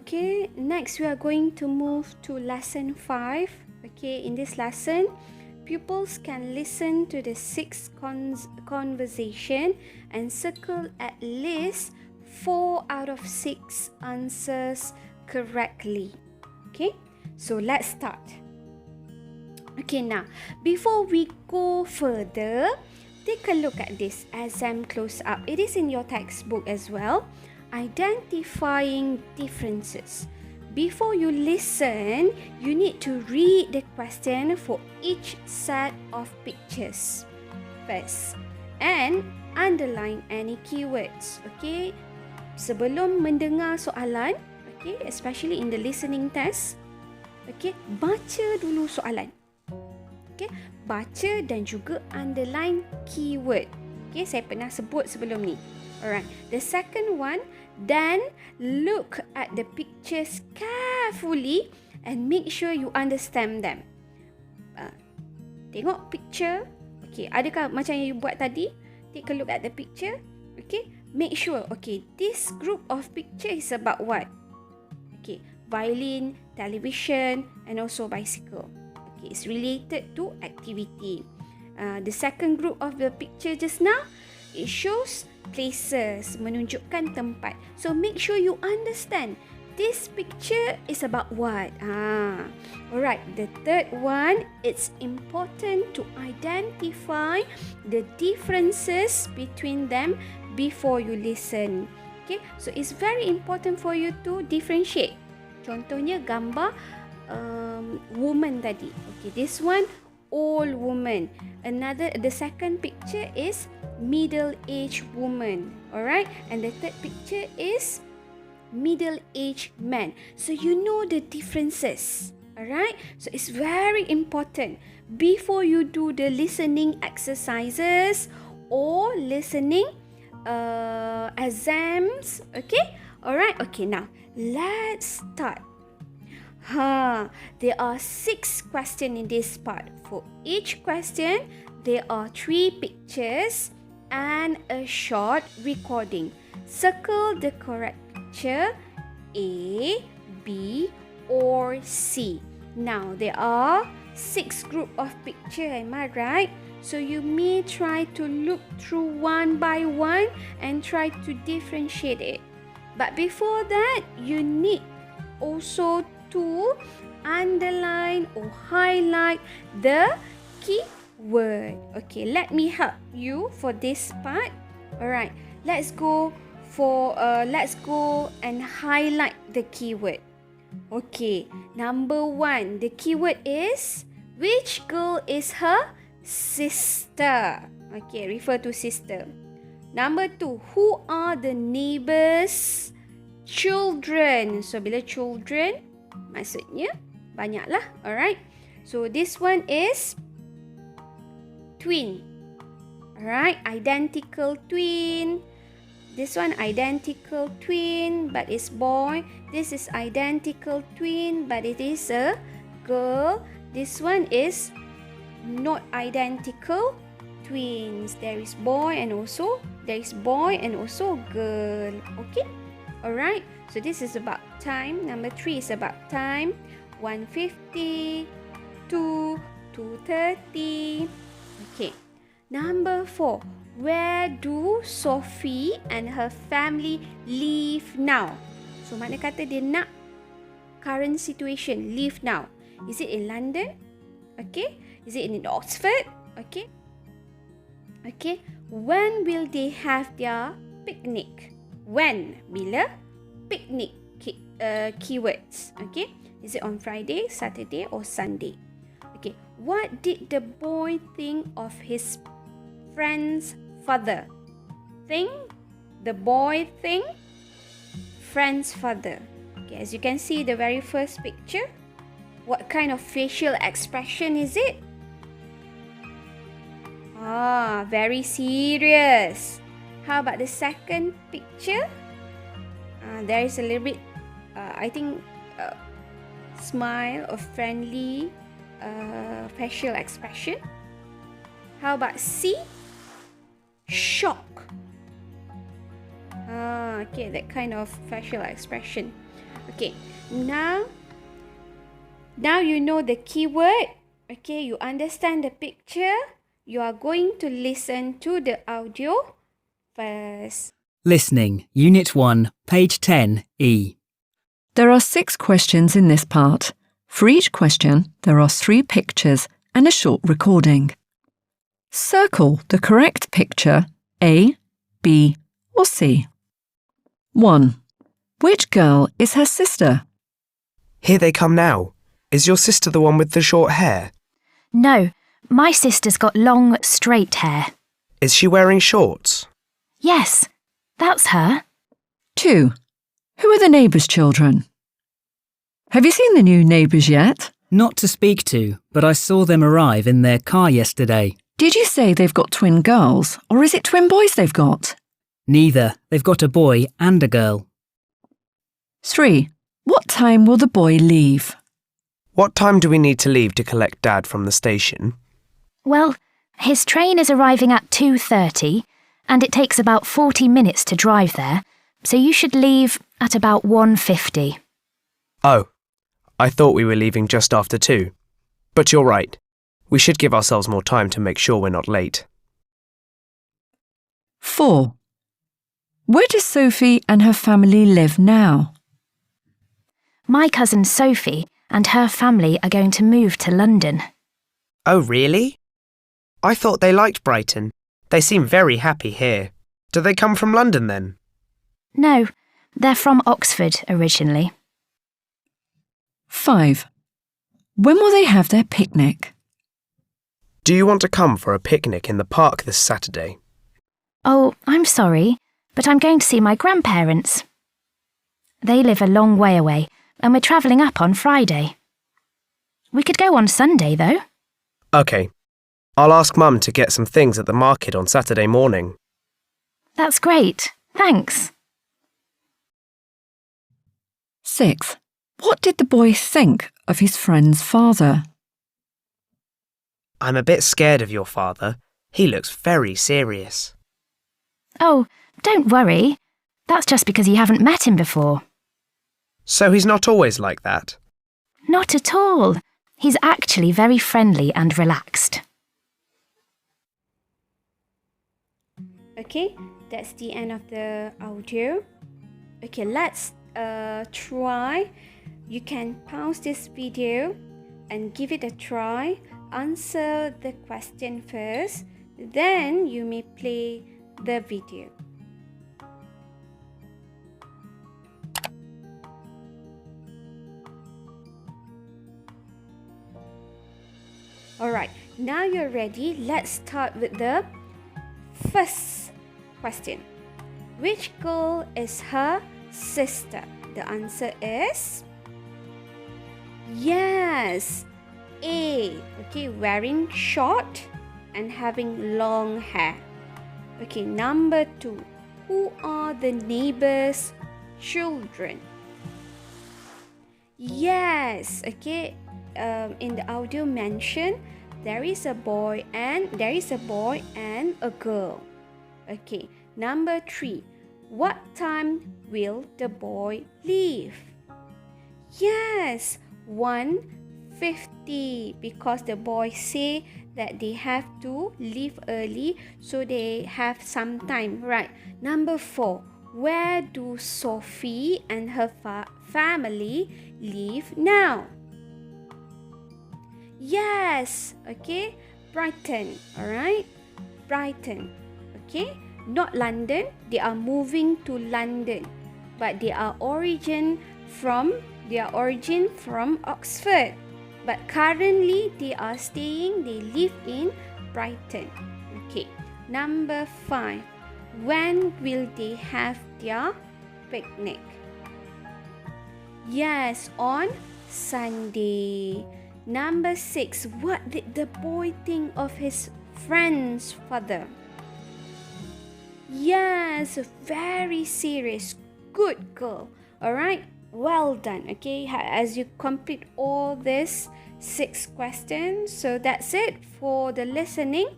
Okay, next we are going to move to lesson 5. Okay, in this lesson, pupils can listen to the 6 conversation and circle at least 4 out of 6 answers correctly. Okay, so let's start. Okay, now, before we go further, take a look at this exam close-up. It is in your textbook as well. Identifying differences. Before you listen, you need to read the question for each set of pictures first and underline any keywords. Okay, sebelum mendengar soalan, okay, especially in the listening test, okay, baca dulu soalan. Okay, baca dan juga underline keyword. Okay, saya pernah sebut sebelum ni. Alright, the second one, then look at the pictures carefully and make sure you understand them. Tengok picture. Okay, adakah macam yang you buat tadi? Take a look at the picture. Okay, make sure. Okay, this group of picture is about what? Okay, violin, television, and also bicycle. Okay, it's related to activity. The second group of the picture just now, it shows places, menunjukkan tempat. So make sure you understand this picture is about what. Alright, the third one, it's important to identify the differences between them before you listen. Okay, so it's very important for you to differentiate. Contohnya gambar woman tadi. Okay, this one old woman. The second picture is middle-aged woman. Alright, and the third picture is middle-aged man. So you know the differences. Alright, so it's very important before you do the listening exercises or listening exams. Okay, alright, okay, now let's start. There are 6 questions in this part. For each question, there are 3 pictures and a short recording. Circle the correct picture A, B, or C. Now, there are 6 group of picture, am I right? So you may try to look through one by one and try to differentiate it. But before that, you need also to underline or highlight the keyword. Okay, let me help you for this part. Alright, let's go and highlight the keyword. Okay, number 1, the keyword is which girl is her sister. Okay, refer to sister. Number 2, who are the neighbors' children? So bila children, maksudnya banyaklah. Alright, so this one is twin. Alright, identical twin. This one identical twin but it's boy. This is identical twin but it is a girl. This one is not identical twins. There is boy and also girl. Okay, alright, so this is about time. Number 3 is about time. 1:50 to 2:30. Okay, number 4, where do Sophie and her family live now? So mana kata dia nak current situation, live now. Is it in London? Okay, is it in Oxford? Okay, okay, when will they have their picnic? When? Bila? Picnic. Keywords. Okay, is it on Friday, Saturday, or Sunday? Okay, what did the boy think of his friend's father? The boy think friend's father. Okay, as you can see the very first picture, what kind of facial expression is it? Very serious. How about the second picture? There is a little bit, I think, smile or friendly facial expression. How about C? Shock. Okay, that kind of facial expression. Okay, now you know the keyword. Okay, you understand the picture. You are going to listen to the audio first. Listening, Unit 1, page 10, E. There are 6 questions in this part. For each question, there are 3 pictures and a short recording. Circle the correct picture A, B, or C. 1. Which girl is her sister? Here they come now. Is your sister the one with the short hair? No, my sister's got long, straight hair. Is she wearing shorts? Yes, that's her. 2. Who are the neighbours' children? Have you seen the new neighbours yet? Not to speak to, but I saw them arrive in their car yesterday. Did you say they've got twin girls, or is it twin boys they've got? Neither. They've got a boy and a girl. 3. What time will the boy leave? What time do we need to leave to collect Dad from the station? Well, his train is arriving at 2:30 and it takes about 40 minutes to drive there, so you should leave at about 1:50. Oh, I thought we were leaving just after 2. But you're right. We should give ourselves more time to make sure we're not late. 4. Where does Sophie and her family live now? My cousin Sophie and her family are going to move to London. Oh, really? I thought they liked Brighton. They seem very happy here. Do they come from London then? No, they're from Oxford originally. 5. When will they have their picnic? Do you want to come for a picnic in the park this Saturday? Oh, I'm sorry, but I'm going to see my grandparents. They live a long way away, and we're travelling up on Friday. We could go on Sunday, though. OK. I'll ask Mum to get some things at the market on Saturday morning. That's great. Thanks. 6. What did the boy think of his friend's father? I'm a bit scared of your father. He looks very serious. Oh, don't worry. That's just because you haven't met him before. So he's not always like that? Not at all. He's actually very friendly and relaxed. Okay, that's the end of the audio. Okay, let's try. You can pause this video and give it a try. Answer the question first, then you may play the video. Alright, now you're ready. Let's start with the first question. Which girl is her sister? The answer is yes, A. Okay, wearing short and having long hair. Okay, number 2. Who are the neighbors' children? Yes, okay. In the audio mentioned, there is a boy and a girl. Okay, number 3. What time will the boy leave? Yes, 1:50, because the boys say that they have to leave early, so they have some time, right? Number 4. Where do Sophie and her family live now? Yes, okay, Brighton, alright, Brighton, okay, not London. They are moving to London, but they are origin from Oxford, but currently they live in Brighton. Okay, number 5. When will they have their picnic? Yes, on Sunday. Number 6. What did the boy think of his friend's father? Yes, very serious. Good girl. Alright, well done. Okay, as you complete all these 6 questions. So that's it for the listening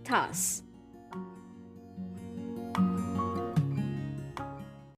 task.